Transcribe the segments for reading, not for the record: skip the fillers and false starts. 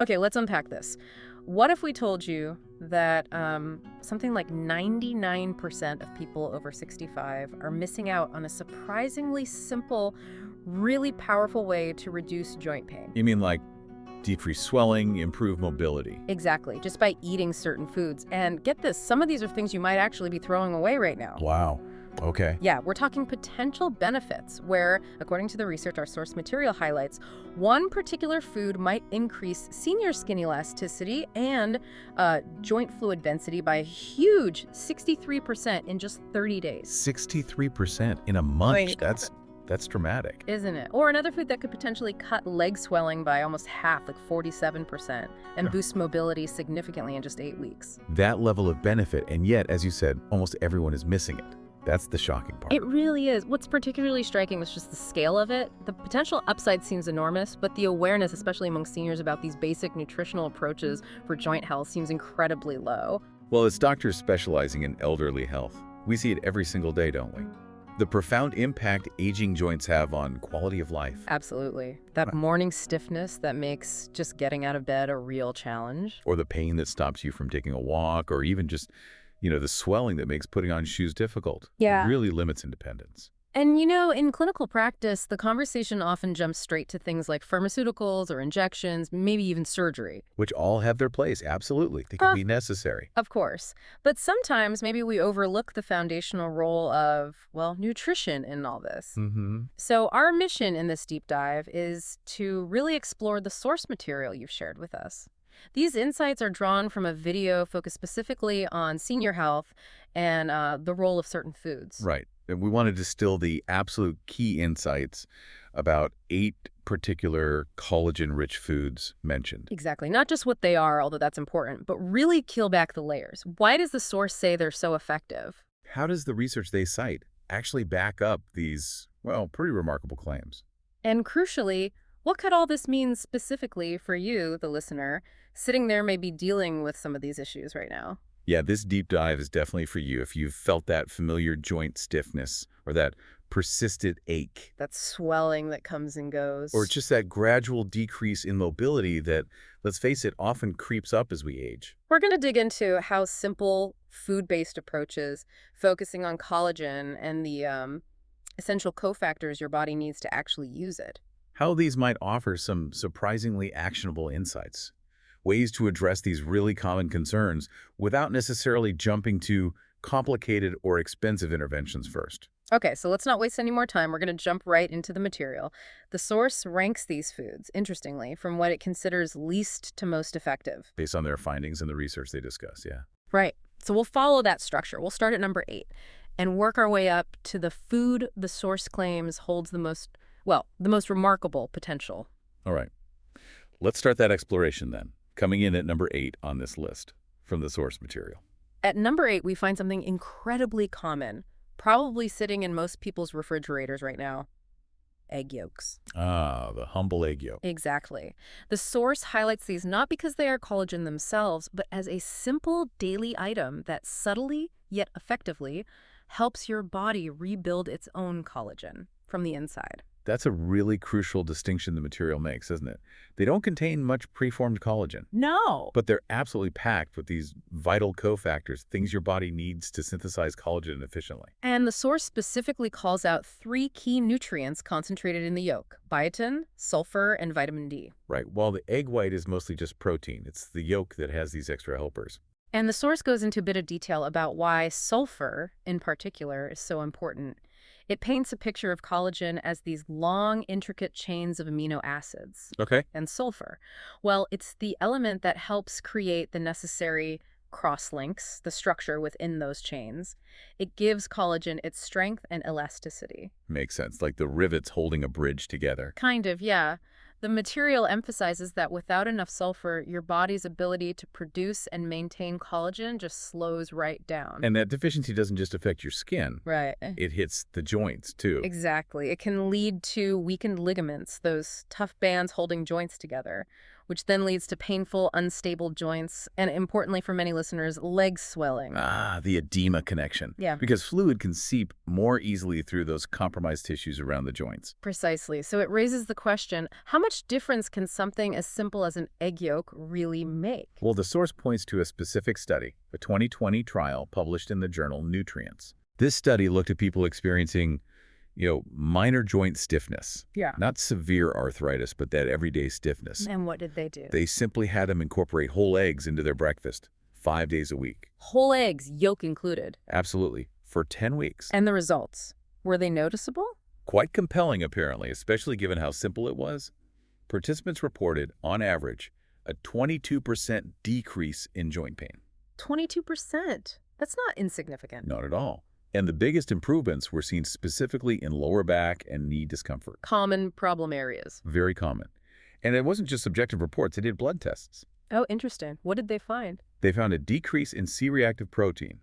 Okay, let's unpack this. What if we told you that something like 99% of people over 65 are missing out on a surprisingly simple, really powerful way to reduce joint pain? You mean like decrease swelling, improve mobility? Exactly, just by eating certain foods. And get this, some of these are things you might actually be throwing away right now. Wow. Okay. Yeah, we're talking potential benefits where, according to the research our source material highlights, one particular food might increase senior skin elasticity and joint fluid density by a huge 63% in just 30 days. 63% in a month. Wait. That's dramatic. Isn't it? Or another food that could potentially cut leg swelling by almost half, like 47%, and Sure. boost mobility significantly in just 8 weeks. That level of benefit, and yet, as you said, almost everyone is missing it. That's the shocking part. It really is. What's particularly striking is just the scale of it. The potential upside seems enormous, but the awareness, especially among seniors, about these basic nutritional approaches for joint health seems incredibly low. Well, as doctors specializing in elderly health, we see it every single day, don't we? The profound impact aging joints have on quality of life. Absolutely. That morning stiffness that makes just getting out of bed a real challenge. Or the pain that stops you from taking a walk, or even just, the swelling that makes putting on shoes difficult. Yeah. It really limits independence. And in clinical practice, the conversation often jumps straight to things like pharmaceuticals or injections, maybe even surgery. Which all have their place, absolutely. They can be necessary. Of course. But sometimes maybe we overlook the foundational role of, well, nutrition in all this. Mm-hmm. So our mission in this deep dive is to really explore the source material you've shared with us. These insights are drawn from a video focused specifically on senior health and the role of certain foods. Right. And we want to distill the absolute key insights about 8 particular collagen-rich foods mentioned. Exactly. Not just what they are, although that's important, but really peel back the layers. Why does the source say they're so effective? How does the research they cite actually back up these, well, pretty remarkable claims? And crucially, what could all this mean specifically for you, the listener, sitting there maybe dealing with some of these issues right now? Yeah, this deep dive is definitely for you if you've felt that familiar joint stiffness or that persistent ache. That swelling that comes and goes. Or just that gradual decrease in mobility that, let's face it, often creeps up as we age. We're going to dig into how simple food-based approaches, focusing on collagen and the essential cofactors your body needs to actually use it. How these might offer some surprisingly actionable insights. Ways to address these really common concerns without necessarily jumping to complicated or expensive interventions first. Okay, so let's not waste any more time. We're going to jump right into the material. The source ranks these foods, interestingly, from what it considers least to most effective. Based on their findings and the research they discuss, yeah. Right. So we'll follow that structure. We'll start at number 8 and work our way up to the food the source claims holds the most remarkable potential. All right. Let's start that exploration then. Coming in at number 8 on this list from the source material. At number 8, we find something incredibly common, probably sitting in most people's refrigerators right now. Egg yolks. Ah, the humble egg yolk. Exactly. The source highlights these not because they are collagen themselves, but as a simple daily item that subtly, yet effectively, helps your body rebuild its own collagen from the inside. That's a really crucial distinction the material makes, isn't it? They don't contain much preformed collagen, No. but they're absolutely packed with these vital cofactors, things your body needs to synthesize collagen efficiently. And the source specifically calls out 3 key nutrients concentrated in the yolk: biotin, sulfur, and vitamin D. Right. While the egg white is mostly just protein, it's the yolk that has these extra helpers. And the source goes into a bit of detail about why sulfur, in particular, is so important. It paints a picture of collagen as these long, intricate chains of amino acids. Okay. And sulfur, well, it's the element that helps create the necessary cross-links, the structure within those chains. It gives collagen its strength and elasticity. Makes sense, like the rivets holding a bridge together. Kind of, yeah. The material emphasizes that without enough sulfur, your body's ability to produce and maintain collagen just slows right down. And that deficiency doesn't just affect your skin. Right. It hits the joints, too. Exactly. It can lead to weakened ligaments, those tough bands holding joints together, which then leads to painful, unstable joints, and importantly for many listeners, leg swelling. Ah, the edema connection. Yeah. Because fluid can seep more easily through those compromised tissues around the joints. Precisely. So it raises the question, how much difference can something as simple as an egg yolk really make? Well, the source points to a specific study, a 2020 trial published in the journal Nutrients. This study looked at people experiencing, minor joint stiffness. Yeah. Not severe arthritis, but that everyday stiffness. And what did they do? They simply had them incorporate whole eggs into their breakfast 5 days a week. Whole eggs, yolk included. Absolutely. For 10 weeks. And the results? Were they noticeable? Quite compelling, apparently, especially given how simple it was. Participants reported, on average, a 22% decrease in joint pain. 22%. That's not insignificant. Not at all. And the biggest improvements were seen specifically in lower back and knee discomfort. Common problem areas. Very common. And it wasn't just subjective reports. They did blood tests. Oh, interesting. What did they find? They found a decrease in C-reactive protein.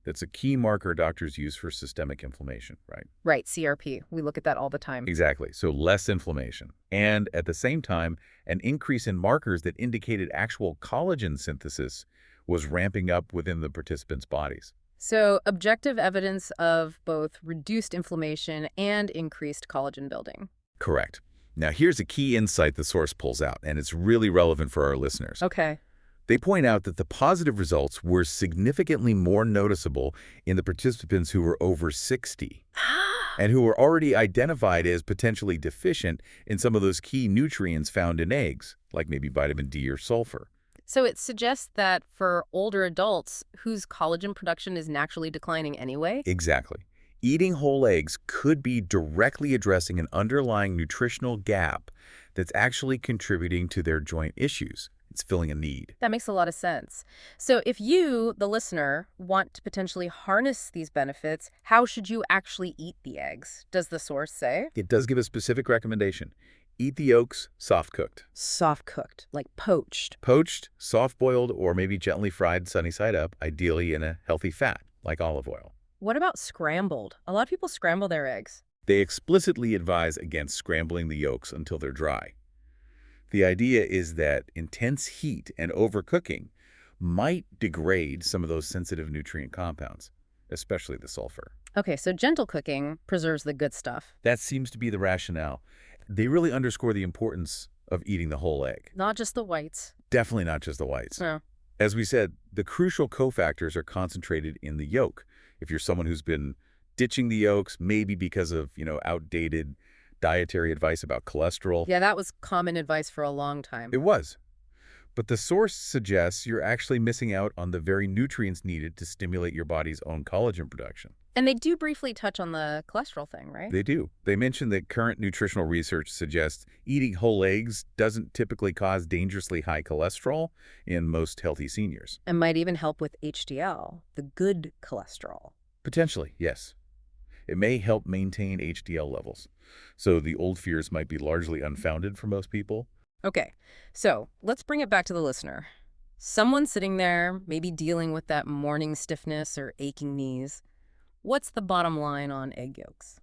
That's a key marker doctors use for systemic inflammation, right? Right, CRP. We look at that all the time. Exactly. So less inflammation. And at the same time, an increase in markers that indicated actual collagen synthesis was ramping up within the participants' bodies. So objective evidence of both reduced inflammation and increased collagen building. Correct. Now, here's a key insight the source pulls out, and it's really relevant for our listeners. Okay. They point out that the positive results were significantly more noticeable in the participants who were over 60 and who were already identified as potentially deficient in some of those key nutrients found in eggs, like maybe vitamin D or sulfur. So it suggests that for older adults whose collagen production is naturally declining anyway? Exactly. Eating whole eggs could be directly addressing an underlying nutritional gap that's actually contributing to their joint issues. It's filling a need. That makes a lot of sense. So if you, the listener, want to potentially harness these benefits, how should you actually eat the eggs? Does the source say? It does give a specific recommendation. Eat the yolks soft-cooked. Soft-cooked, like poached. Poached, soft-boiled, or maybe gently fried sunny side up, ideally in a healthy fat, like olive oil. What about scrambled? A lot of people scramble their eggs. They explicitly advise against scrambling the yolks until they're dry. The idea is that intense heat and overcooking might degrade some of those sensitive nutrient compounds, especially the sulfur. Okay, so gentle cooking preserves the good stuff. That seems to be the rationale. They really underscore the importance of eating the whole egg. Not just the whites. Definitely not just the whites. No. As we said, the crucial cofactors are concentrated in the yolk. If you're someone who's been ditching the yolks, maybe because of, outdated dietary advice about cholesterol. Yeah, that was common advice for a long time. It was. But the source suggests you're actually missing out on the very nutrients needed to stimulate your body's own collagen production. And they do briefly touch on the cholesterol thing, right? They do. They mention that current nutritional research suggests eating whole eggs doesn't typically cause dangerously high cholesterol in most healthy seniors. And might even help with HDL, the good cholesterol. Potentially, yes. It may help maintain HDL levels. So the old fears might be largely unfounded for most people. Okay, so let's bring it back to the listener. Someone sitting there, maybe dealing with that morning stiffness or aching knees. What's the bottom line on egg yolks?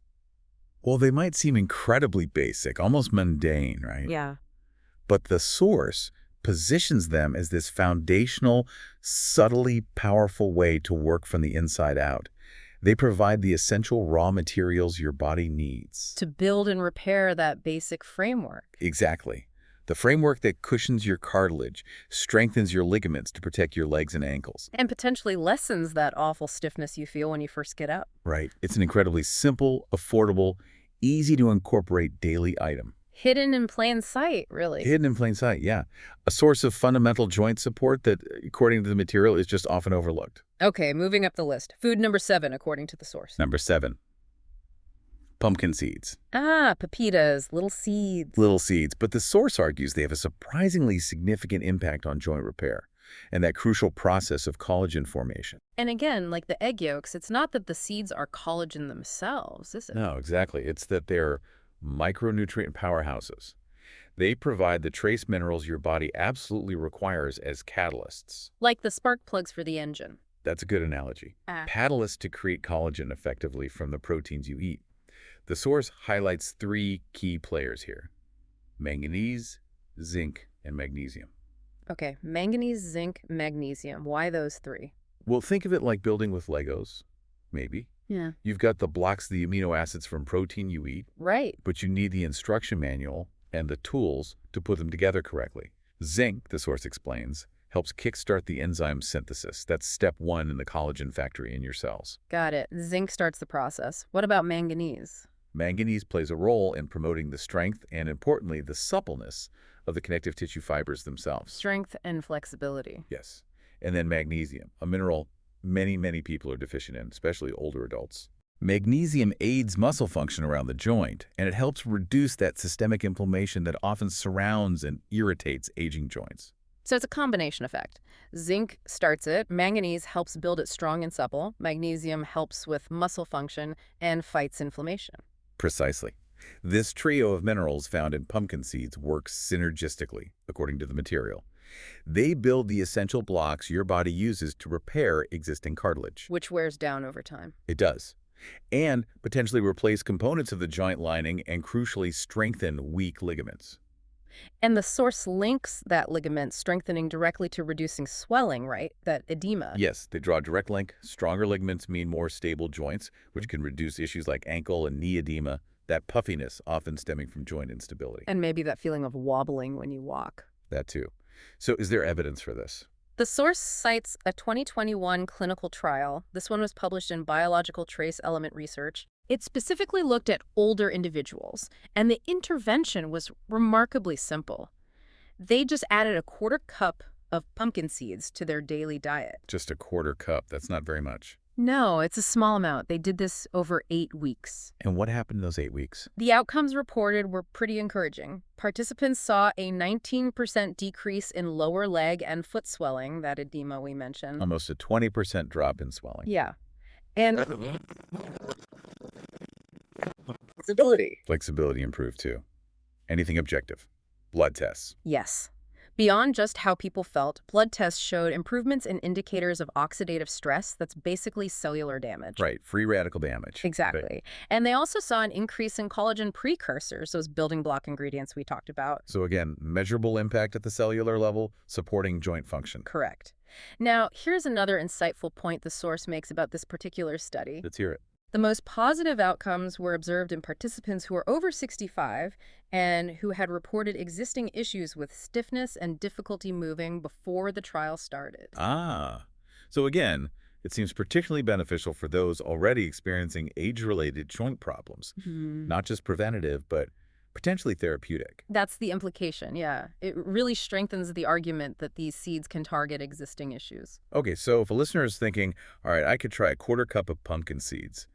Well, they might seem incredibly basic, almost mundane, right? Yeah. But the source positions them as this foundational, subtly powerful way to work from the inside out. They provide the essential raw materials your body needs. To build and repair that basic framework. Exactly. The framework that cushions your cartilage, strengthens your ligaments to protect your legs and ankles. And potentially lessens that awful stiffness you feel when you first get up. Right. It's an incredibly simple, affordable, easy to incorporate daily item. Hidden in plain sight, really. Hidden in plain sight, yeah. A source of fundamental joint support that, according to the material, is just often overlooked. Okay, moving up the list. Food number 7, according to the source. Number 7. Pumpkin seeds. Ah, pepitas, little seeds. Little seeds, but the source argues they have a surprisingly significant impact on joint repair and that crucial process of collagen formation. And again, like the egg yolks, it's not that the seeds are collagen themselves, is it? No, exactly. It's that they're micronutrient powerhouses. They provide the trace minerals your body absolutely requires as catalysts. Like the spark plugs for the engine. That's a good analogy. Catalysts to create collagen effectively from the proteins you eat. The source highlights 3 key players here: manganese, zinc, and magnesium. Okay, manganese, zinc, magnesium. Why those three? Well, think of it like building with Legos, maybe. Yeah. You've got the blocks, the amino acids from protein you eat, Right. but you need the instruction manual and the tools to put them together correctly. Zinc, the source explains, helps kickstart the enzyme synthesis. That's step one in the collagen factory in your cells. Got it. Zinc starts the process. What about manganese? Manganese plays a role in promoting the strength and, importantly, the suppleness of the connective tissue fibers themselves. Strength and flexibility. Yes. And then magnesium, a mineral many people are deficient in, especially older adults. Magnesium aids muscle function around the joint, and it helps reduce that systemic inflammation that often surrounds and irritates aging joints. So it's a combination effect. Zinc starts it, manganese helps build it strong and supple, magnesium helps with muscle function and fights inflammation. Precisely. This trio of minerals found in pumpkin seeds works synergistically, according to the material. They build the essential blocks your body uses to repair existing cartilage. Which wears down over time. It does. And potentially replace components of the joint lining and crucially strengthen weak ligaments. And the source links that ligament strengthening directly to reducing swelling, right? That edema. Yes, they draw a direct link. Stronger ligaments mean more stable joints, which can reduce issues like ankle and knee edema, that puffiness often stemming from joint instability. And maybe that feeling of wobbling when you walk. That too. So is there evidence for this? The source cites a 2021 clinical trial. This one was published in Biological Trace Element Research. It specifically looked at older individuals, and the intervention was remarkably simple. They just added a quarter cup of pumpkin seeds to their daily diet. Just a quarter cup. That's not very much. No, it's a small amount. They did this over 8 weeks. And what happened in those 8 weeks? The outcomes reported were pretty encouraging. Participants saw a 19% decrease in lower leg and foot swelling, that edema we mentioned. Almost a 20% drop in swelling. Yeah. And flexibility. Flexibility improved too. Anything objective? Blood tests. Yes. Beyond just how people felt, blood tests showed improvements in indicators of oxidative stress. That's basically cellular damage. Right, free radical damage. Exactly. Right. And they also saw an increase in collagen precursors, those building block ingredients we talked about. So again, measurable impact at the cellular level, supporting joint function. Correct. Now, here's another insightful point the source makes about this particular study. Let's hear it. The most positive outcomes were observed in participants who were over 65 and who had reported existing issues with stiffness and difficulty moving before the trial started. So again, it seems particularly beneficial for those already experiencing age-related joint problems. Not just preventative, but potentially therapeutic. That's the implication, yeah. It really strengthens the argument that these seeds can target existing issues. Okay, so if a listener is thinking, all right, I could try a quarter cup of pumpkin seeds,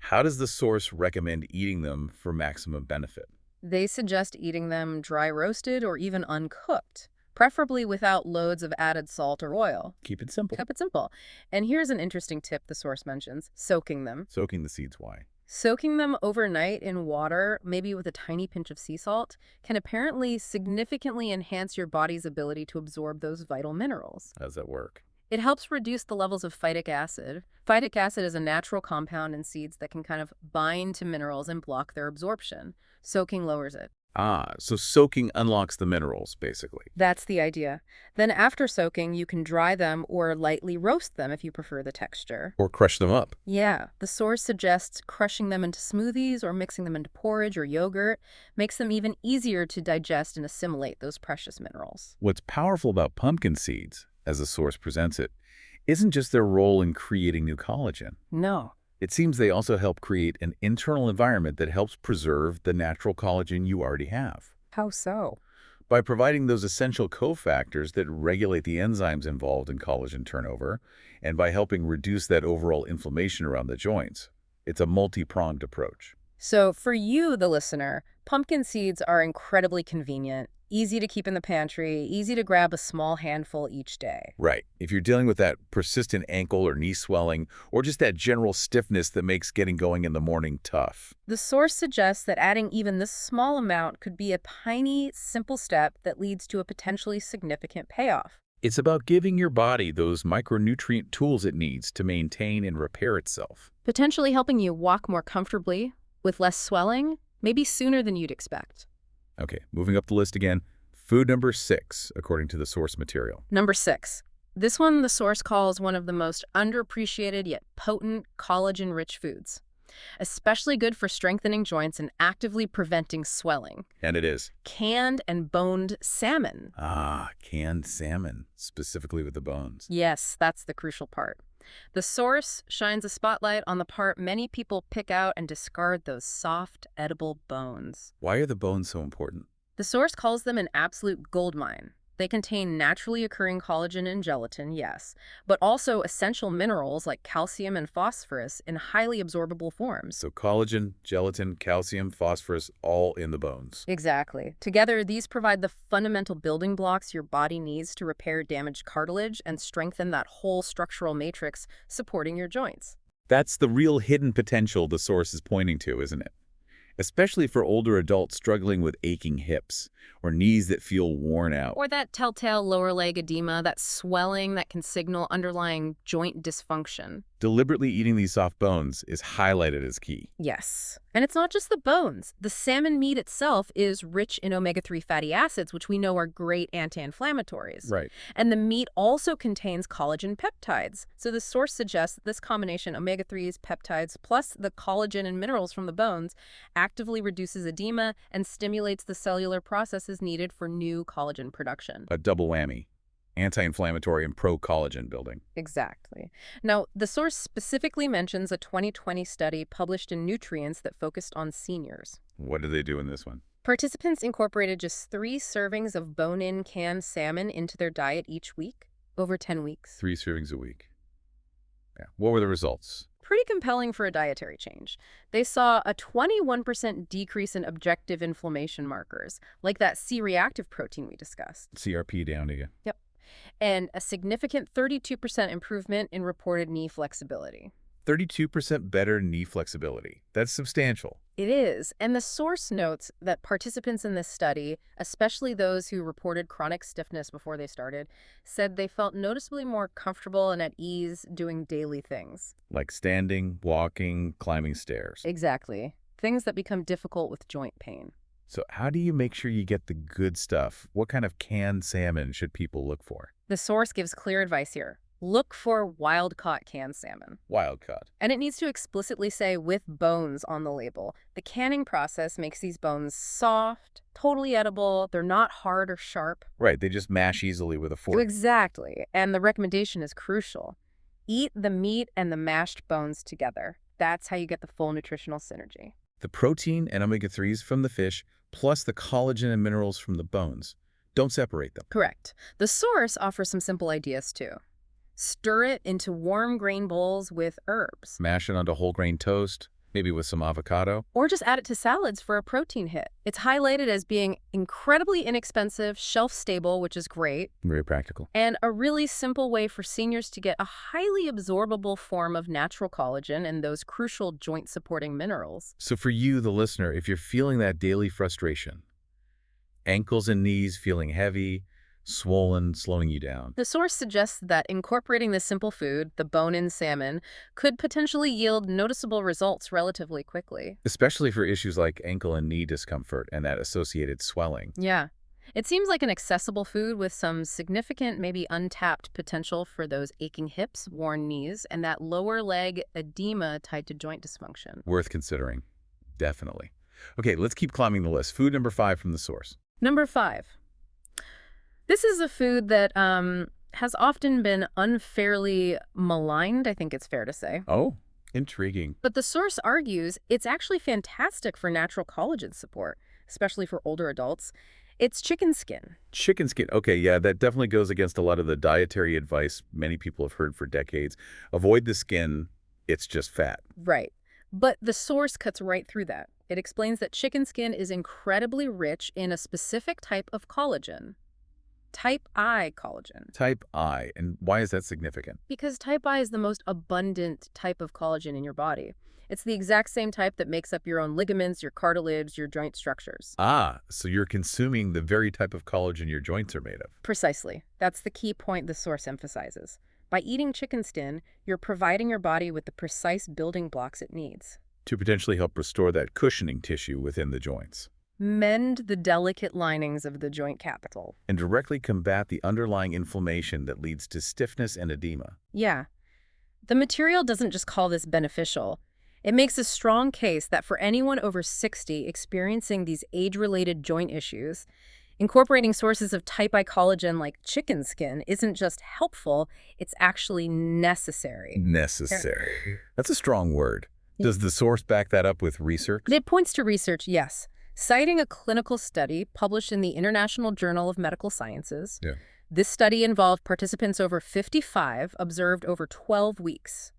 how does the source recommend eating them for maximum benefit? They suggest eating them dry roasted or even uncooked, preferably without loads of added salt or oil. Keep it simple. Keep it simple. And here's an interesting tip the source mentions, soaking them. Soaking the seeds, why? Soaking them overnight in water, maybe with a tiny pinch of sea salt, can apparently significantly enhance your body's ability to absorb those vital minerals. How does that work? It helps reduce the levels of phytic acid. Phytic acid is a natural compound in seeds that can kind of bind to minerals and block their absorption. Soaking lowers it. So soaking unlocks the minerals, basically. That's the idea. Then after soaking, you can dry them or lightly roast them if you prefer the texture. Or crush them up. Yeah, the source suggests crushing them into smoothies or mixing them into porridge or yogurt makes them even easier to digest and assimilate those precious minerals. What's powerful about pumpkin seeds, as the source presents it, isn't just their role in creating new collagen. No. It seems they also help create an internal environment that helps preserve the natural collagen you already have. How so? By providing those essential cofactors that regulate the enzymes involved in collagen turnover, and by helping reduce that overall inflammation around the joints. It's a multi-pronged approach. So for you, the listener, pumpkin seeds are incredibly convenient, easy to keep in the pantry, easy to grab a small handful each day. Right. If you're dealing with that persistent ankle or knee swelling, or just that general stiffness that makes getting going in the morning tough. The source suggests that adding even this small amount could be a tiny, simple step that leads to a potentially significant payoff. It's about giving your body those micronutrient tools it needs to maintain and repair itself. Potentially helping you walk more comfortably, with less swelling, maybe sooner than you'd expect. Okay, moving up the list again. Food number 6, according to the source material. Number 6. This one the source calls one of the most underappreciated yet potent collagen-rich foods, especially good for strengthening joints and actively preventing swelling. And it is. Canned and boned salmon. Ah, canned salmon, specifically with the bones. Yes, that's the crucial part. The source shines a spotlight on the part many people pick out and discard those soft, edible bones. Why are the bones so important? The source calls them an absolute goldmine. They contain naturally occurring collagen and gelatin, yes, but also essential minerals like calcium and phosphorus in highly absorbable forms. So collagen, gelatin, calcium, phosphorus, all in the bones. Exactly. Together, these provide the fundamental building blocks your body needs to repair damaged cartilage and strengthen that whole structural matrix supporting your joints. That's the real hidden potential the source is pointing to, isn't it? Especially for older adults struggling with aching hips or knees that feel worn out. Or that telltale lower leg edema, that swelling that can signal underlying joint dysfunction. Deliberately eating these soft bones is highlighted as key. Yes. And it's not just the bones. The salmon meat itself is rich in omega-3 fatty acids, which we know are great anti-inflammatories. Right. And the meat also contains collagen peptides. So the source suggests that this combination, omega-3s, peptides, plus the collagen and minerals from the bones, actively reduces edema and stimulates the cellular processes needed for new collagen production. A double whammy. Anti-inflammatory and pro-collagen building. Exactly. Now, the source specifically mentions a 2020 study published in Nutrients that focused on seniors. What did they do in this one? Participants incorporated just 3 servings of bone-in canned salmon into their diet each week, over 10 weeks. 3 servings a week. Yeah. What were the results? Pretty compelling for a dietary change. They saw a 21% decrease in objective inflammation markers, like that C-reactive protein we discussed. CRP down again. Yep. And a significant 32% improvement in reported knee flexibility. 32% better knee flexibility. That's substantial. It is, and the source notes that participants in this study, especially those who reported chronic stiffness before they started, said they felt noticeably more comfortable and at ease doing daily things. Like standing, walking, climbing stairs. Exactly. Things that become difficult with joint pain. So how do you make sure you get the good stuff? What kind of canned salmon should people look for? The source gives clear advice here. Look for wild-caught canned salmon. Wild caught. And it needs to explicitly say with bones on the label. The canning process makes these bones soft, totally edible. They're not hard or sharp. Right, they just mash easily with a fork. Exactly. And the recommendation is crucial. Eat the meat and the mashed bones together. That's how you get the full nutritional synergy. The protein and omega-3s from the fish, plus the collagen and minerals from the bones. Don't separate them. Correct. The source offers some simple ideas too. Stir it into warm grain bowls with herbs. Mash it onto whole grain toast, maybe with some avocado. Or just add it to salads for a protein hit. It's highlighted as being incredibly inexpensive, shelf-stable, which is great, Very practical. and a really simple way for seniors to get a highly absorbable form of natural collagen and those crucial joint-supporting minerals. So for you, the listener, if you're feeling that daily frustration, ankles and knees feeling heavy, swollen, slowing you down. The source suggests that incorporating this simple food, the bone-in salmon, could potentially yield noticeable results relatively quickly. Especially for issues like ankle and knee discomfort and that associated swelling. Yeah. It seems like an accessible food with some significant, maybe untapped potential for those aching hips, worn knees, and that lower leg edema tied to joint dysfunction. Worth considering. Definitely. Okay, let's keep climbing the list. Food number 5 from the source. Number 5. This is a food that has often been unfairly maligned, I think it's fair to say. Oh, intriguing. But the source argues it's actually fantastic for natural collagen support, especially for older adults. It's chicken skin. Chicken skin. Okay, yeah, that definitely goes against a lot of the dietary advice many people have heard for decades. Avoid the skin. It's just fat. Right. But the source cuts right through that. It explains that chicken skin is incredibly rich in a specific type of collagen. Type I collagen. Type I. And why is that significant? Because type I is the most abundant type of collagen in your body. It's the exact same type that makes up your own ligaments, your cartilage, your joint structures. Ah, so you're consuming the very type of collagen your joints are made of. Precisely. That's the key point the source emphasizes. By eating chicken skin, you're providing your body with the precise building blocks it needs. To potentially help restore that cushioning tissue within the joints. mend the delicate linings of the joint capital. and directly combat the underlying inflammation that leads to stiffness and edema. Yeah. The material doesn't just call this beneficial. It makes a strong case that for anyone over 60 experiencing these age-related joint issues, incorporating sources of type I collagen like chicken skin isn't just helpful, it's actually necessary. Necessary. That's a strong word. Does the source back that up with research? It points to research, yes, citing a clinical study published in the International Journal of Medical Sciences. Yeah. This study involved participants over 55, observed over 12 weeks.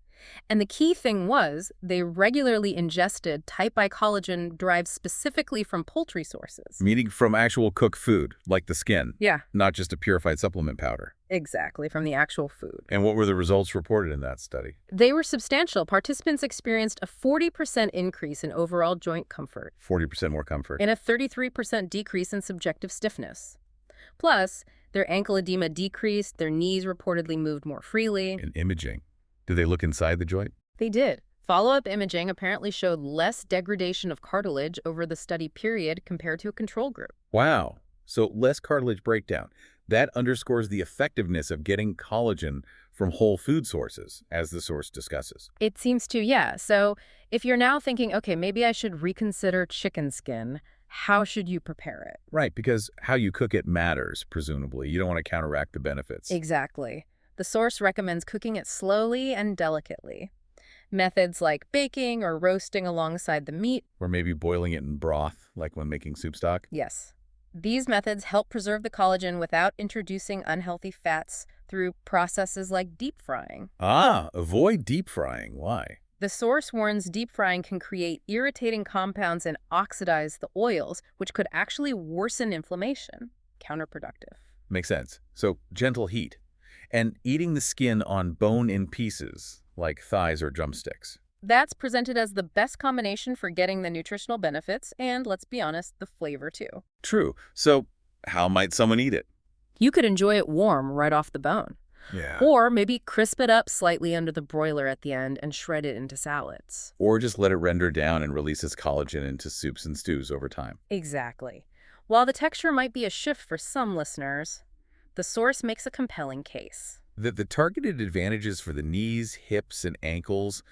And the key thing was they regularly ingested type I collagen derived specifically from poultry sources. Meaning from actual cooked food, like the skin, Yeah, not just a purified supplement powder. exactly, from the actual food. And what were the results reported in that study? They were substantial. Participants experienced a 40% increase in overall joint comfort 40% more comfort. and a 33% decrease in subjective stiffness. Plus, their ankle edema decreased, their knees reportedly moved more freely. And imaging. Did they look inside the joint? They did. Follow-up imaging apparently showed less degradation of cartilage over the study period compared to a control group. Wow. So less cartilage breakdown. That underscores the effectiveness of getting collagen from whole food sources, as the source discusses. It seems to, yeah. So if you're now thinking, okay, maybe I should reconsider chicken skin, how should you prepare it? Right, because how you cook it matters, presumably. You don't want to counteract the benefits. Exactly. The source recommends cooking it slowly and delicately. Methods like baking or roasting alongside the meat. Or maybe boiling it in broth, like when making soup stock. Yes. These methods help preserve the collagen without introducing unhealthy fats through processes like deep frying. Avoid deep frying. Why? The source warns deep frying can create irritating compounds and oxidize the oils, which could actually worsen inflammation. Counterproductive. Makes sense. So gentle heat. And eating the skin on bone-in pieces, like thighs or drumsticks. That's presented as the best combination for getting the nutritional benefits and, let's be honest, the flavor too. True. So how might someone eat it? You could enjoy it warm right off the bone. Yeah. Or maybe crisp it up slightly under the broiler at the end and shred it into salads. Or just let it render down and release its collagen into soups and stews over time. Exactly. While the texture might be a shift for some listeners, the source makes a compelling case. The targeted advantages for the knees, hips, and ankles,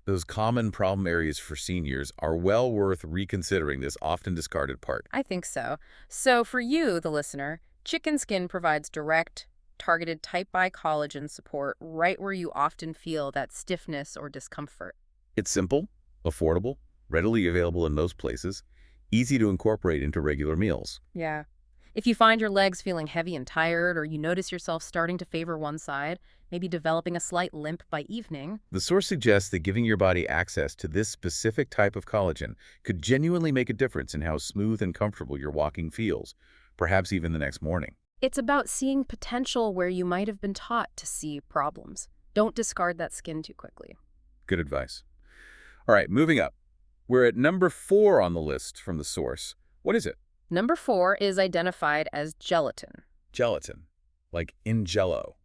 those common problem areas for seniors, are well worth reconsidering this often discarded part. I think so. So for you, the listener, chicken skin provides direct, targeted type I collagen support right where you often feel that stiffness or discomfort. It's simple, affordable, readily available in most places, easy to incorporate into regular meals. Yeah. If you find your legs feeling heavy and tired, or you notice yourself starting to favor one side, maybe developing a slight limp by evening. The source suggests that giving your body access to this specific type of collagen could genuinely make a difference in how smooth and comfortable your walking feels, perhaps even the next morning. It's about seeing potential where you might have been taught to see problems. Don't discard that skin too quickly. Good advice. All right, moving up. We're at number 4 on the list from the source. What is it? Number 4 is identified as gelatin. Gelatin, like in Jell-O,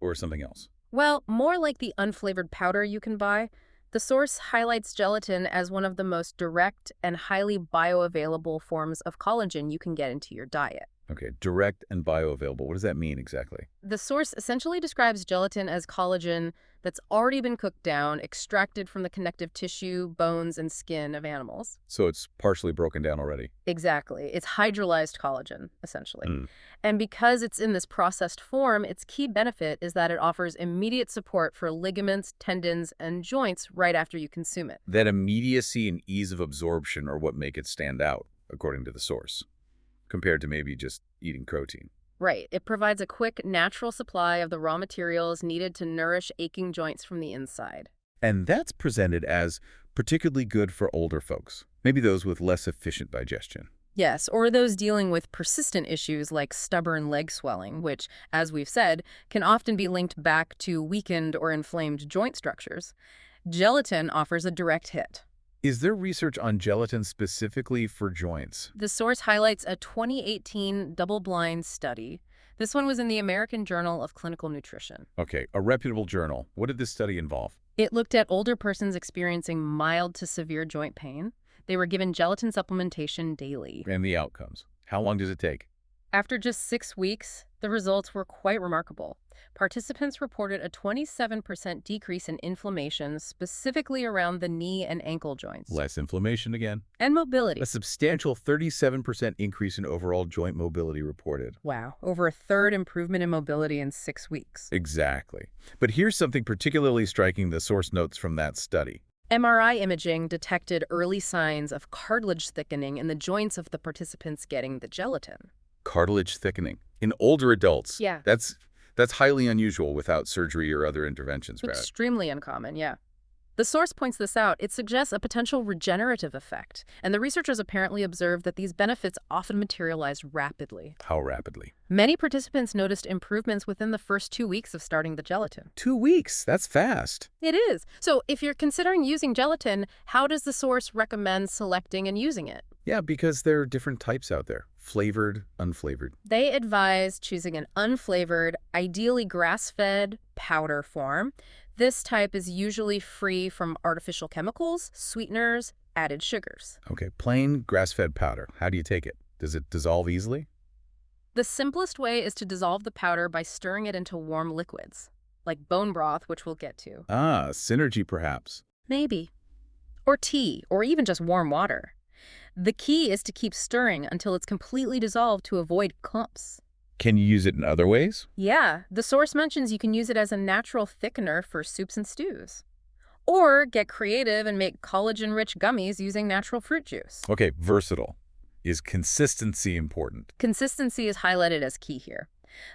or something else. Well, more like the unflavored powder you can buy. The source highlights gelatin as one of the most direct and highly bioavailable forms of collagen you can get into your diet. Okay, direct and bioavailable. What does that mean exactly? The source essentially describes gelatin as collagen that's already been cooked down, extracted from the connective tissue, bones, and skin of animals. So it's partially broken down already. Exactly. It's hydrolyzed collagen, essentially. Mm. And because it's in this processed form, its key benefit is that it offers immediate support for ligaments, tendons, and joints right after you consume it. That immediacy and ease of absorption are what make it stand out, according to the source, compared to maybe just eating protein. Right. It provides a quick, natural supply of the raw materials needed to nourish aching joints from the inside. And that's presented as particularly good for older folks, maybe those with less efficient digestion. Yes, or those dealing with persistent issues like stubborn leg swelling, which, as we've said, can often be linked back to weakened or inflamed joint structures. Gelatin offers a direct hit. Is there research on gelatin specifically for joints? The source highlights a 2018 double-blind study. This one was in the American Journal of Clinical Nutrition. Okay, a reputable journal. What did this study involve? It looked at older persons experiencing mild to severe joint pain. They were given gelatin supplementation daily. And the outcomes. How long does it take? After just 6 weeks, the results were quite remarkable. Participants reported a 27% decrease in inflammation, specifically around the knee and ankle joints. Less inflammation again. And mobility. A substantial 37% increase in overall joint mobility reported. Wow, over a third improvement in mobility in 6 weeks. Exactly. But here's something particularly striking, the source notes from that study. MRI imaging detected early signs of cartilage thickening in the joints of the participants getting the gelatin. Cartilage thickening. In older adults. Yeah. That's highly unusual without surgery or other interventions, Brad. Extremely uncommon, yeah. The source points this out. It suggests a potential regenerative effect, and the researchers apparently observed that these benefits often materialize rapidly. How rapidly? Many participants noticed improvements within the first 2 weeks of starting the gelatin. 2 weeks? That's fast. It is. So if you're considering using gelatin, how does the source recommend selecting and using it? Yeah, because there are different types out there. Flavored, unflavored. They advise choosing an unflavored, ideally grass-fed powder form. This type is usually free from artificial chemicals, sweeteners, added sugars. Okay, plain grass-fed powder. How do you take it? Does it dissolve easily? The simplest way is to dissolve the powder by stirring it into warm liquids, like bone broth, which we'll get to. Ah, synergy perhaps. Maybe. Or tea, or even just warm water. The key is to keep stirring until it's completely dissolved to avoid clumps. Can you use it in other ways? Yeah, the source mentions you can use it as a natural thickener for soups and stews. Or get creative and make collagen-rich gummies using natural fruit juice. Okay, versatile. Is consistency important? Consistency is highlighted as key here.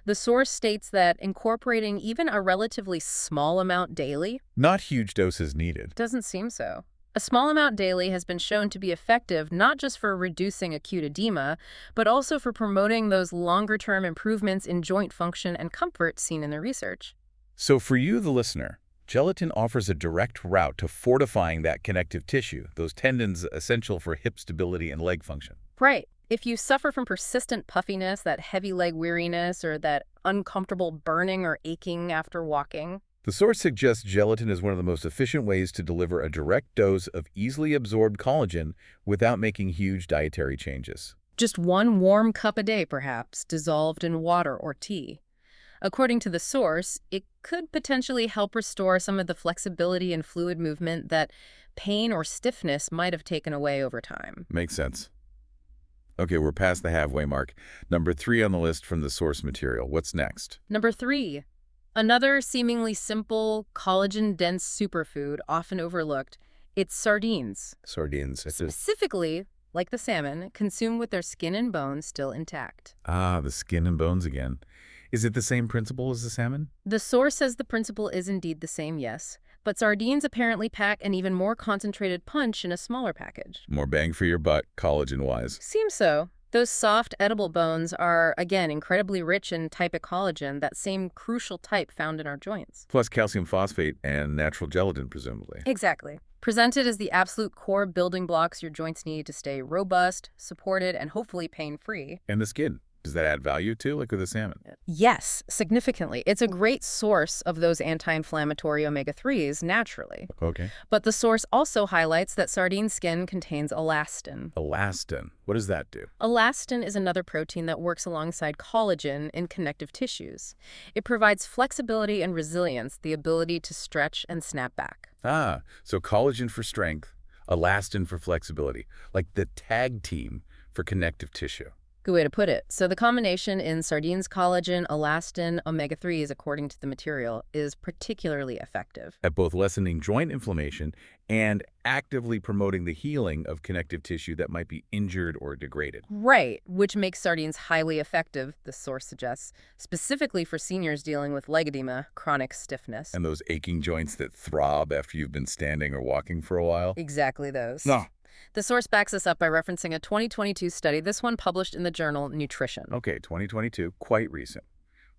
The source states that incorporating even a relatively small amount daily Not huge doses needed. doesn't seem so. A small amount daily has been shown to be effective not just for reducing acute edema, but also for promoting those longer-term improvements in joint function and comfort seen in the research. So for you, the listener, gelatin offers a direct route to fortifying that connective tissue, those tendons essential for hip stability and leg function. Right. If you suffer from persistent puffiness, that heavy leg weariness, or that uncomfortable burning or aching after walking, The source suggests gelatin is one of the most efficient ways to deliver a direct dose of easily absorbed collagen without making huge dietary changes. just 1 warm cup a day perhaps, dissolved in water or tea. According to the source, it could potentially help restore some of the flexibility and fluid movement that pain or stiffness might have taken away over time. Makes sense. Okay, we're past the halfway mark. Number 3 on the list from the source material. What's next? Number 3, another seemingly simple, collagen-dense superfood often overlooked. It's sardines. Sardines. Specifically, like the salmon, consumed with their skin and bones still intact. Ah, the skin and bones again. Is it the same principle as the salmon? The source says the principle is indeed the same, yes, but sardines apparently pack an even more concentrated punch in a smaller package. More bang for your buck, collagen-wise. Seems so. Those soft, edible bones are, again, incredibly rich in typic collagen, that same crucial type found in our joints. Plus calcium phosphate and natural gelatin, presumably. Exactly. Presented as the absolute core building blocks your joints need to stay robust, supported, and hopefully pain-free. And the skin. Does that add value too, like with the salmon? Yes, significantly. It's a great source of those anti-inflammatory omega-3s naturally. Okay. But the source also highlights that sardine skin contains elastin. Elastin. What does that do? Elastin is another protein that works alongside collagen in connective tissues. It provides flexibility and resilience, the ability to stretch and snap back. Ah, so collagen for strength, elastin for flexibility, like the tag team for connective tissue. Good way to put it. So the combination in sardines, collagen, elastin, omega-3s, according to the material, is particularly effective. At both lessening joint inflammation and actively promoting the healing of connective tissue that might be injured or degraded. Right, which makes sardines highly effective, the source suggests, specifically for seniors dealing with leg edema, chronic stiffness. And those aching joints that throb after you've been standing or walking for a while. Exactly those. No. The source backs this up by referencing a 2022 study, this one published in the journal Nutrition. Okay, 2022, quite recent.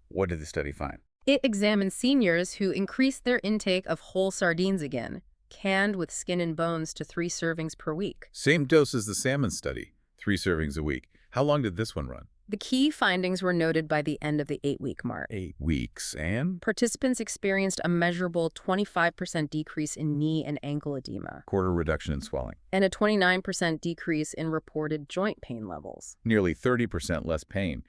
What did the study find? It examined seniors who increased their intake of whole sardines again, canned with skin and bones, to 3 servings per week. Same dose as the salmon study, 3 servings a week. How long did this one run? The key findings were noted by the end of the 8-week mark. 8 weeks, and Participants experienced a measurable 25% decrease in knee and ankle edema, quarter reduction in swelling. and a 29% decrease in reported joint pain levels. Nearly 30% less pain.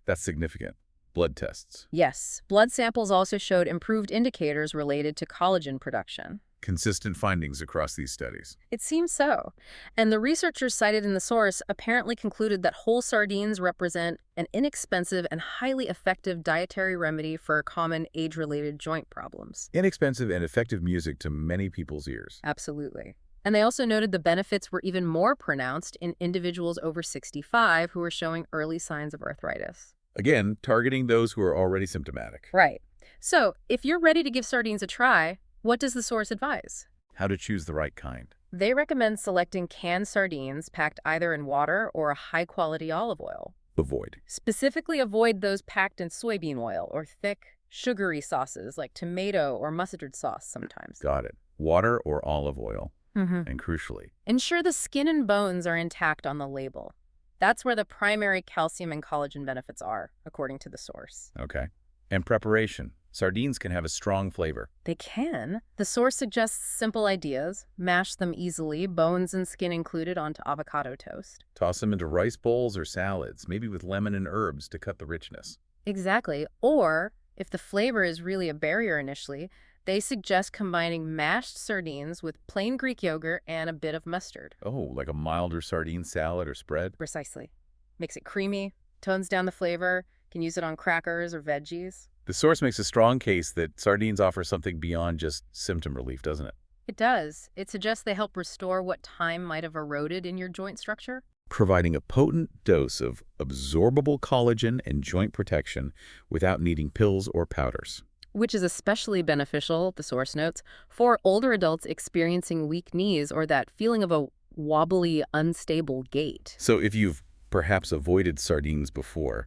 That's significant. Blood tests. Yes, blood samples also showed improved indicators related to collagen production. Consistent findings across these studies. It seems so. And the researchers cited in the source apparently concluded that whole sardines represent an inexpensive and highly effective dietary remedy for common age-related joint problems. Inexpensive and effective music to many people's ears. Absolutely. And they also noted the benefits were even more pronounced in individuals over 65 who were showing early signs of arthritis. Again, targeting those who are already symptomatic. Right. So, if you're ready to give sardines a try, what does the source advise? How to choose the right kind. They recommend selecting canned sardines packed either in water or a high-quality olive oil. Avoid. Specifically avoid those packed in soybean oil or thick, sugary sauces like tomato or mustard sauce sometimes. Got it. Water or olive oil. And crucially, Ensure the skin and bones are intact on the label. That's where the primary calcium and collagen benefits are, according to the source. okay. And preparation. Sardines can have a strong flavor. They can. The source suggests simple ideas. Mash them easily, bones and skin included, onto avocado toast. Toss them into rice bowls or salads, maybe with lemon and herbs to cut the richness. Exactly. Or, if the flavor is really a barrier initially, they suggest combining mashed sardines with plain Greek yogurt and a bit of mustard. Oh, like a milder sardine salad or spread? Precisely. Makes it creamy, tones down the flavor, can use it on crackers or veggies. The source makes a strong case that sardines offer something beyond just symptom relief, doesn't it? It does. It suggests they help restore what time might have eroded in your joint structure. Providing a potent dose of absorbable collagen and joint protection without needing pills or powders. Which is especially beneficial, the source notes, for older adults experiencing weak knees or that feeling of a wobbly, unstable gait. So if you've perhaps avoided sardines before,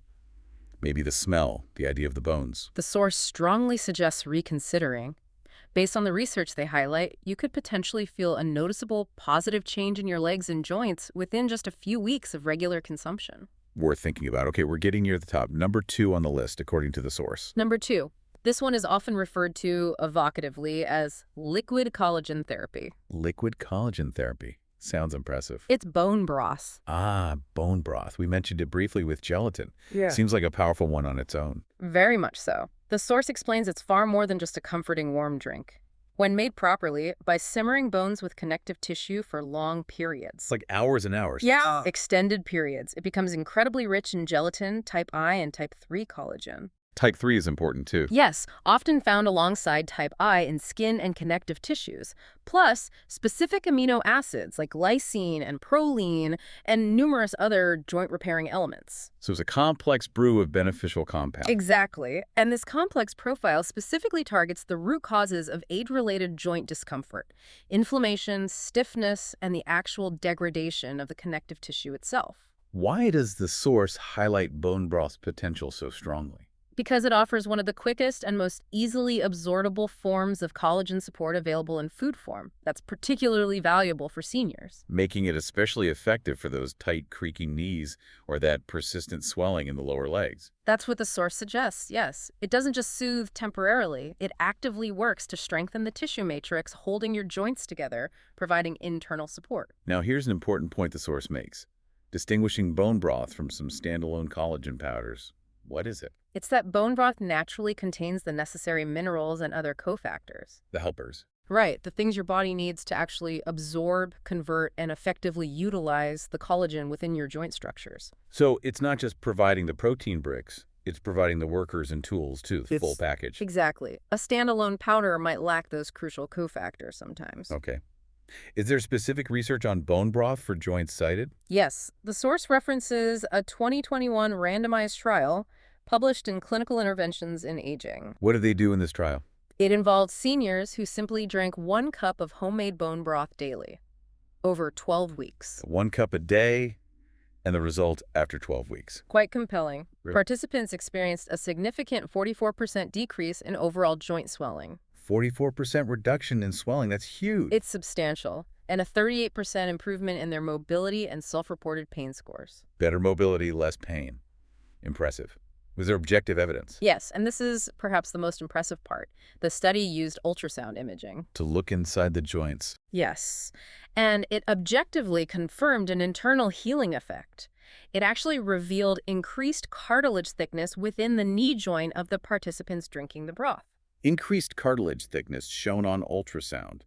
maybe the smell, the idea of the bones. The source strongly suggests reconsidering. Based on the research they highlight, you could potentially feel a noticeable positive change in your legs and joints within just a few weeks of regular consumption. Worth thinking about. Okay, we're getting near the top. Number 2 on the list, according to the source. Number 2. This one is often referred to evocatively as liquid collagen therapy. Liquid collagen therapy. Sounds impressive. It's bone broth. Ah, bone broth. We mentioned it briefly with gelatin. Yeah. Seems like a powerful one on its own. Very much so. The source explains it's far more than just a comforting warm drink. When made properly, by simmering bones with connective tissue for long periods. It's like hours and hours. Yeah. Extended periods. It becomes incredibly rich in gelatin, type I, and type 3 collagen. Type 3 is important too. Yes, often found alongside type I in skin and connective tissues, plus specific amino acids like lysine and proline and numerous other joint-repairing elements. So it's a complex brew of beneficial compounds. Exactly. And this complex profile specifically targets the root causes of age-related joint discomfort, inflammation, stiffness, and the actual degradation of the connective tissue itself. Why does the source highlight bone broth's potential so strongly? Because it offers one of the quickest and most easily absorbable forms of collagen support available in food form. That's particularly valuable for seniors. Making it especially effective for those tight, creaking knees or that persistent swelling in the lower legs. That's what the source suggests, yes. It doesn't just soothe temporarily. It actively works to strengthen the tissue matrix holding your joints together, providing internal support. Now here's an important point the source makes. Distinguishing bone broth from some standalone collagen powders. What is it? It's that bone broth naturally contains the necessary minerals and other cofactors. The helpers. Right, the things your body needs to actually absorb, convert, and effectively utilize the collagen within your joint structures. So it's not just providing the protein bricks, it's providing the workers and tools too, the full package. Exactly. A standalone powder might lack those crucial cofactors sometimes. Okay. Is there specific research on bone broth for joints cited? Yes, the source references a 2021 randomized trial published in Clinical Interventions in Aging. What did they do in this trial? It involved seniors who simply drank 1 cup of homemade bone broth daily, over 12 weeks. 1 cup a day, and the result after 12 weeks. Quite compelling. Really? Participants experienced a significant 44% decrease in overall joint swelling. 44% reduction in swelling, that's huge. It's substantial, and a 38% improvement in their mobility and self-reported pain scores. Better mobility, less pain. Impressive. Was there objective evidence? Yes, and this is perhaps the most impressive part. The study used ultrasound imaging. To look inside the joints. Yes, and it objectively confirmed an internal healing effect. It actually revealed increased cartilage thickness within the knee joint of the participants drinking the broth. Increased cartilage thickness shown on ultrasound.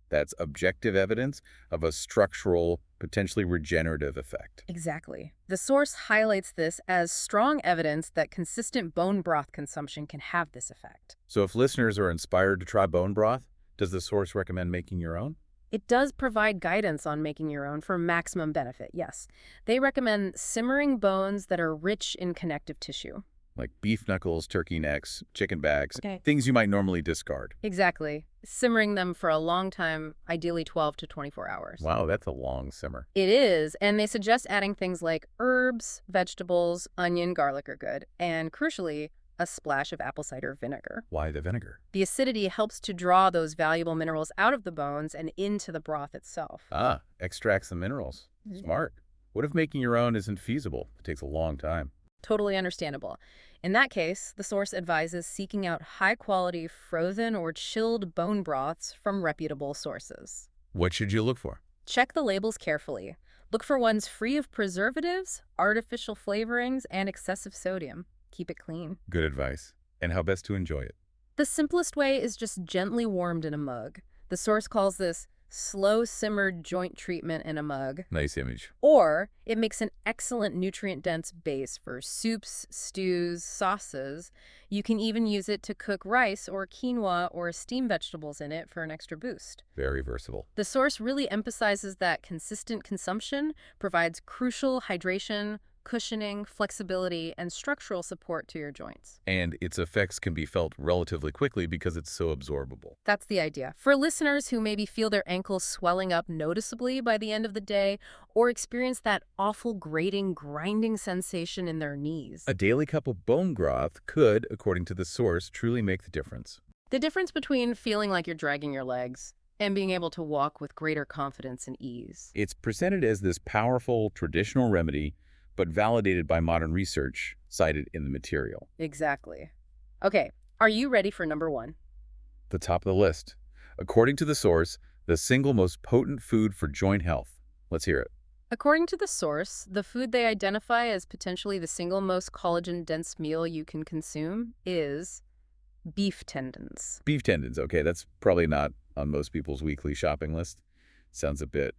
That's objective evidence of a structural, potentially regenerative effect. Exactly. The source highlights this as strong evidence that consistent bone broth consumption can have this effect. So if listeners are inspired to try bone broth, does the source recommend making your own? It does provide guidance on making your own for maximum benefit, yes. They recommend simmering bones that are rich in connective tissue. Like beef knuckles, turkey necks, chicken backs, Okay. things you might normally discard. Exactly. Simmering them for a long time, ideally 12 to 24 hours. Wow, that's a long simmer. It is, and they suggest adding things like herbs, vegetables, onion, garlic are good, and crucially, a splash of apple cider vinegar. Why the vinegar? The acidity helps to draw those valuable minerals out of the bones and into the broth itself. Ah, extracts the minerals. Smart. What if making your own isn't feasible? It takes a long time. Totally understandable. In that case, the source advises seeking out high-quality frozen or chilled bone broths from reputable sources. What should you look for? Check the labels carefully. Look for ones free of preservatives, artificial flavorings, and excessive sodium. Keep it clean. Good advice. And how best to enjoy it? The simplest way is just gently warmed in a mug. The source calls this slow-simmered joint treatment in a mug. Nice image. Or it makes an excellent nutrient-dense base for soups, stews, sauces. You can even use it to cook rice or quinoa or steam vegetables in it for an extra boost. Very versatile. The source really emphasizes that consistent consumption provides crucial hydration, cushioning, flexibility, and structural support to your joints. And its effects can be felt relatively quickly because it's so absorbable. That's the idea. For listeners who maybe feel their ankles swelling up noticeably by the end of the day or experience that awful grating, grinding sensation in their knees. A daily cup of bone broth could, according to the source, truly make the difference. The difference between feeling like you're dragging your legs and being able to walk with greater confidence and ease. It's presented as this powerful traditional remedy, but validated by modern research cited in the material. Exactly. Okay, are you ready for number one? The top of the list. According to the source, the single most potent food for joint health. Let's hear it. According to the source, the food they identify as potentially the single most collagen-dense meal you can consume is beef tendons. Beef tendons. Okay, that's probably not on most people's weekly shopping list. Sounds a bit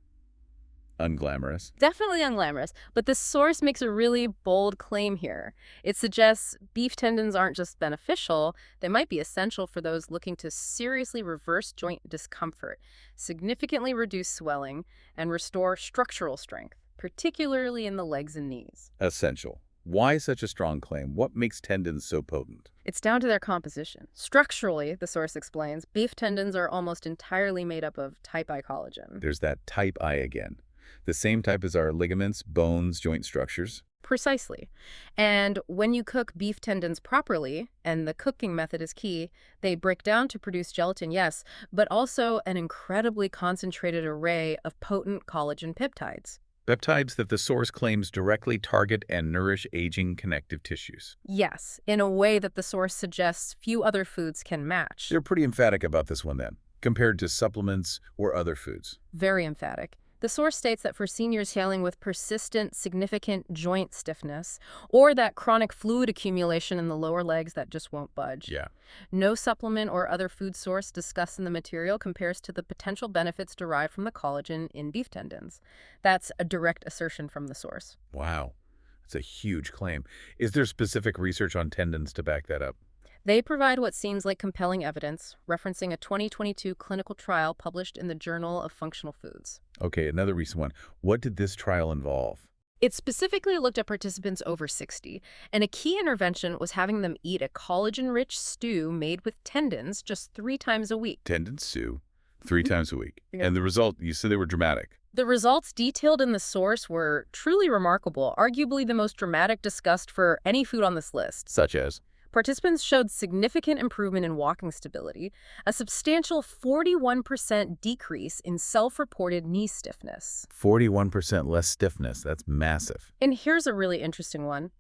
unglamorous. Definitely unglamorous, but the source makes a really bold claim here. It suggests beef tendons aren't just beneficial, they might be essential for those looking to seriously reverse joint discomfort, significantly reduce swelling, and restore structural strength, particularly in the legs and knees. Essential. Why such a strong claim? What makes tendons so potent? It's down to their composition. Structurally, the source explains, beef tendons are almost entirely made up of type I collagen. There's that type I again. The same type as our ligaments, bones, joint structures. Precisely. And when you cook beef tendons properly, and the cooking method is key, they break down to produce gelatin, yes, but also an incredibly concentrated array of potent collagen peptides. Peptides that the source claims directly target and nourish aging connective tissues. Yes, in a way that the source suggests few other foods can match. They're pretty emphatic about this one then, compared to supplements or other foods. Very emphatic. The source states that for seniors dealing with persistent, significant joint stiffness, or that chronic fluid accumulation in the lower legs that just won't budge, Yeah. no supplement or other food source discussed in the material compares to the potential benefits derived from the collagen in beef tendons. That's a direct assertion from the source. Wow. That's a huge claim. Is there specific research on tendons to back that up? They provide what seems like compelling evidence, referencing a 2022 clinical trial published in the Journal of Functional Foods. Okay, another recent one. What did this trial involve? It specifically looked at participants over 60, and a key intervention was having them eat a collagen-rich stew made with tendons just 3 times a week. Tendon stew 3 times a week. Yeah. And the result, you said they were dramatic. The results detailed in the source were truly remarkable, arguably the most dramatic discussed for any food on this list. Such as? Participants showed significant improvement in walking stability, a substantial 41% decrease in self-reported knee stiffness. 41% less stiffness. That's massive. And here's a really interesting one.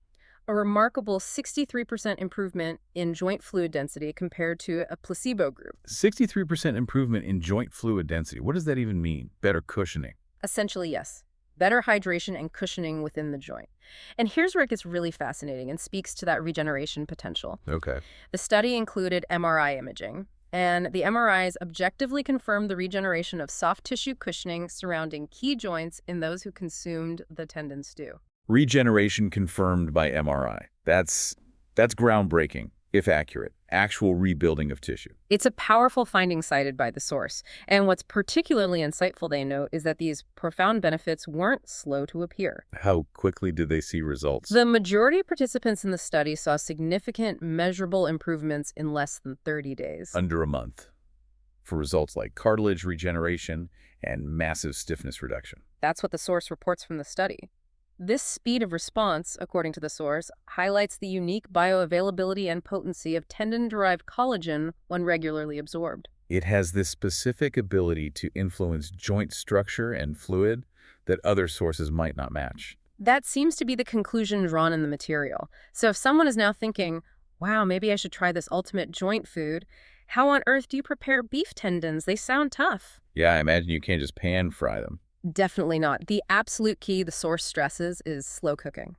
A remarkable 63% improvement in joint fluid density compared to a placebo group. 63% improvement in joint fluid density. What does that even mean? Better cushioning. Essentially, yes. Better hydration and cushioning within the joint. And here's where it gets really fascinating and speaks to that regeneration potential. Okay. The study included MRI imaging, and the MRIs objectively confirmed the regeneration of soft tissue cushioning surrounding key joints in those who consumed the tendon stew. Regeneration confirmed by MRI. That's groundbreaking, if accurate. Actual rebuilding of tissue. It's a powerful finding cited by the source. And what's particularly insightful, they note, is that these profound benefits weren't slow to appear. How quickly did they see results? The majority of participants in the study saw significant, measurable improvements in less than 30 days. Under a month. For results like cartilage regeneration and massive stiffness reduction. That's what the source reports from the study. This speed of response, according to the source, highlights the unique bioavailability and potency of tendon-derived collagen when regularly absorbed. It has this specific ability to influence joint structure and fluid that other sources might not match. That seems to be the conclusion drawn in the material. So if someone is now thinking, wow, maybe I should try this ultimate joint food, how on earth do you prepare beef tendons? They sound tough. Yeah, I imagine you can't just pan fry them. Definitely not. The absolute key the source stresses is slow cooking.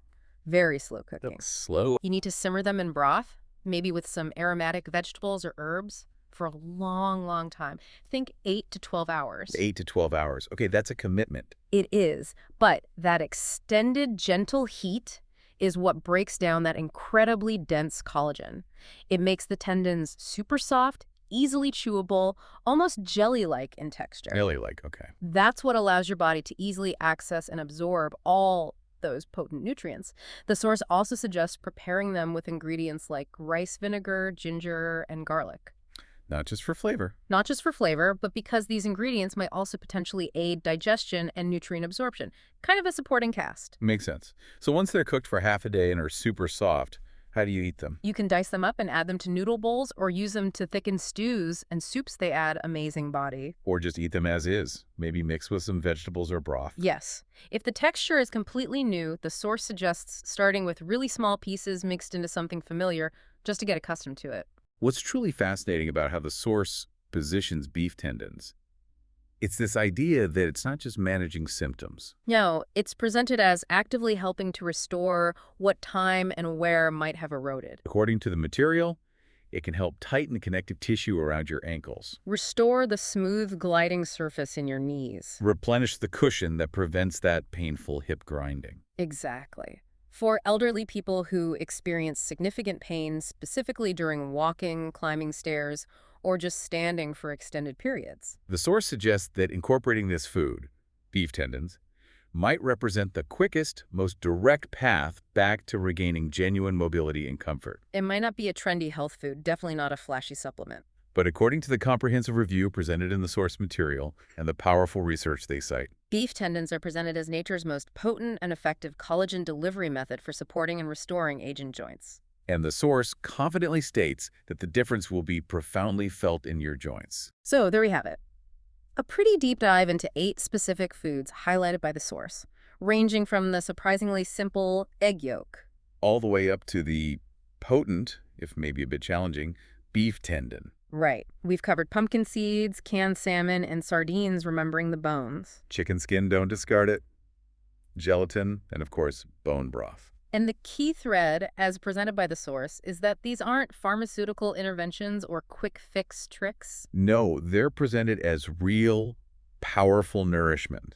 Very slow cooking. Slow? You need to simmer them in broth, maybe with some aromatic vegetables or herbs, for a long, long time. Think 8 to 12 hours. 8 to 12 hours. Okay, that's a commitment. It is. But that extended, gentle heat is what breaks down that incredibly dense collagen. It makes the tendons super soft, easily chewable, almost jelly-like in texture. Jelly-like, okay. That's what allows your body to easily access and absorb all those potent nutrients. The source also suggests preparing them with ingredients like rice vinegar, ginger, and garlic. Not just for flavor. Not just for flavor, but because these ingredients might also potentially aid digestion and nutrient absorption. Kind of a supporting cast. Makes sense. So once they're cooked for half a day and are super soft, how do you eat them? You can dice them up and add them to noodle bowls or use them to thicken stews and soups. They add amazing body. Or just eat them as is, maybe mix with some vegetables or broth. Yes. If the texture is completely new, the source suggests starting with really small pieces mixed into something familiar just to get accustomed to it. What's truly fascinating about how the source positions beef tendons, it's this idea that it's not just managing symptoms. No, it's presented as actively helping to restore what time and where might have eroded. According to the material, it can help tighten connective tissue around your ankles. Restore the smooth gliding surface in your knees. Replenish the cushion that prevents that painful hip grinding. Exactly. For elderly people who experience significant pain, specifically during walking, climbing stairs, or just standing for extended periods. The source suggests that incorporating this food, beef tendons, might represent the quickest, most direct path back to regaining genuine mobility and comfort. It might not be a trendy health food, definitely not a flashy supplement. But according to the comprehensive review presented in the source material and the powerful research they cite, beef tendons are presented as nature's most potent and effective collagen delivery method for supporting and restoring aging joints. And the source confidently states that the difference will be profoundly felt in your joints. So there we have it. A pretty deep dive into 8 specific foods highlighted by the source, ranging from the surprisingly simple egg yolk, all the way up to the potent, if maybe a bit challenging, beef tendon. Right. We've covered pumpkin seeds, canned salmon, and sardines, remembering the bones. Chicken skin, don't discard it. Gelatin, and of course, bone broth. And the key thread, as presented by the source, is that these aren't pharmaceutical interventions or quick fix tricks. No, they're presented as real, powerful nourishment,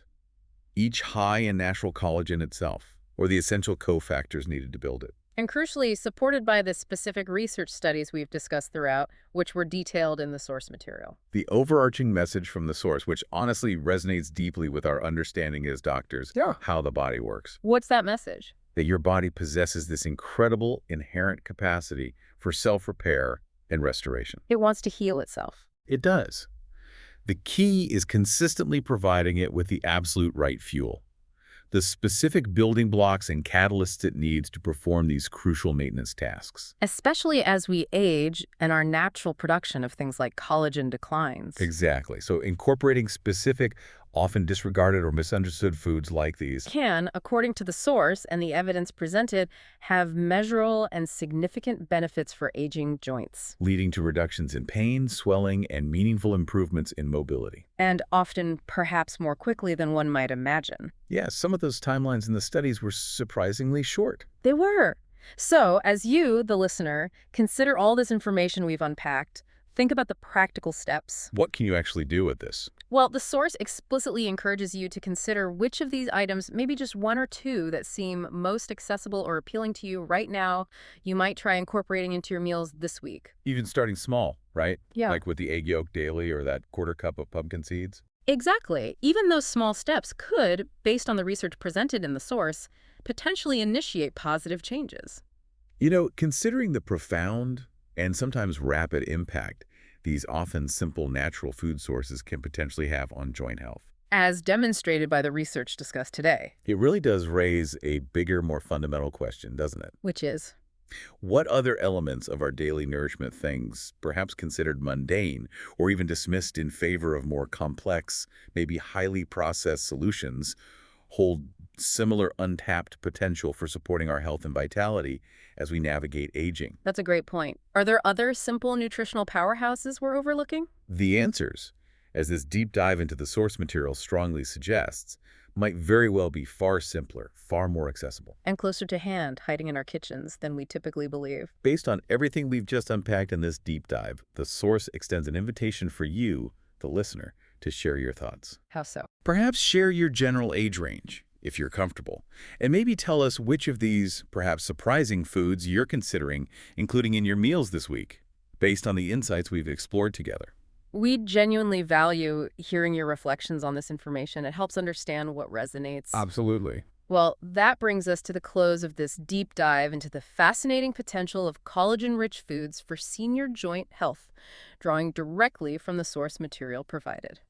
each high in natural collagen itself, or the essential cofactors needed to build it. And crucially, supported by the specific research studies we've discussed throughout, which were detailed in the source material. The overarching message from the source, which honestly resonates deeply with our understanding as doctors, how the body works. What's that message? That your body possesses this incredible inherent capacity for self-repair and restoration. It wants to heal itself. It does. The key is consistently providing it with the absolute right fuel, the specific building blocks and catalysts it needs to perform these crucial maintenance tasks. Especially as we age and our natural production of things like collagen declines. Exactly. So incorporating specific Often disregarded or misunderstood foods like these, Can, according to the source and the evidence presented, have measurable and significant benefits for aging joints, leading to reductions in pain, swelling, and meaningful improvements in mobility. and often perhaps more quickly than one might imagine. Yes, some of those timelines in the studies were surprisingly short. They were. So, as you, the listener, consider all this information we've unpacked, think about the practical steps. What can you actually do with this? Well, the source explicitly encourages you to consider which of these items, maybe just one or two, that seem most accessible or appealing to you right now, you might try incorporating into your meals this week. Even starting small, right? Yeah. Like with the egg yolk daily or that quarter cup of pumpkin seeds. Exactly. Even those small steps could, based on the research presented in the source, potentially initiate positive changes. You know, considering the profound and sometimes rapid impact these often simple natural food sources can potentially have on joint health, As demonstrated by the research discussed today, it really does raise a bigger, more fundamental question, doesn't it? which is, What other elements of our daily nourishment things, perhaps considered mundane or even dismissed in favor of more complex, maybe highly processed solutions, hold similar untapped potential for supporting our health and vitality as we navigate aging? that's a great point. Are there other simple nutritional powerhouses we're overlooking? The answers, as this deep dive into the source material strongly suggests, might very well be far simpler, far more accessible. And closer to hand, hiding in our kitchens, than we typically believe. Based on everything we've just unpacked in this deep dive, the source extends an invitation for you, the listener, to share your thoughts. How so? Perhaps share your general age range, if you're comfortable, and maybe tell us which of these, perhaps surprising foods you're considering including in your meals this week, based on the insights we've explored together. We genuinely value hearing your reflections on this information. It helps understand what resonates. Absolutely. Well, that brings us to the close of this deep dive into the fascinating potential of collagen-rich foods for senior joint health, drawing directly from the source material provided.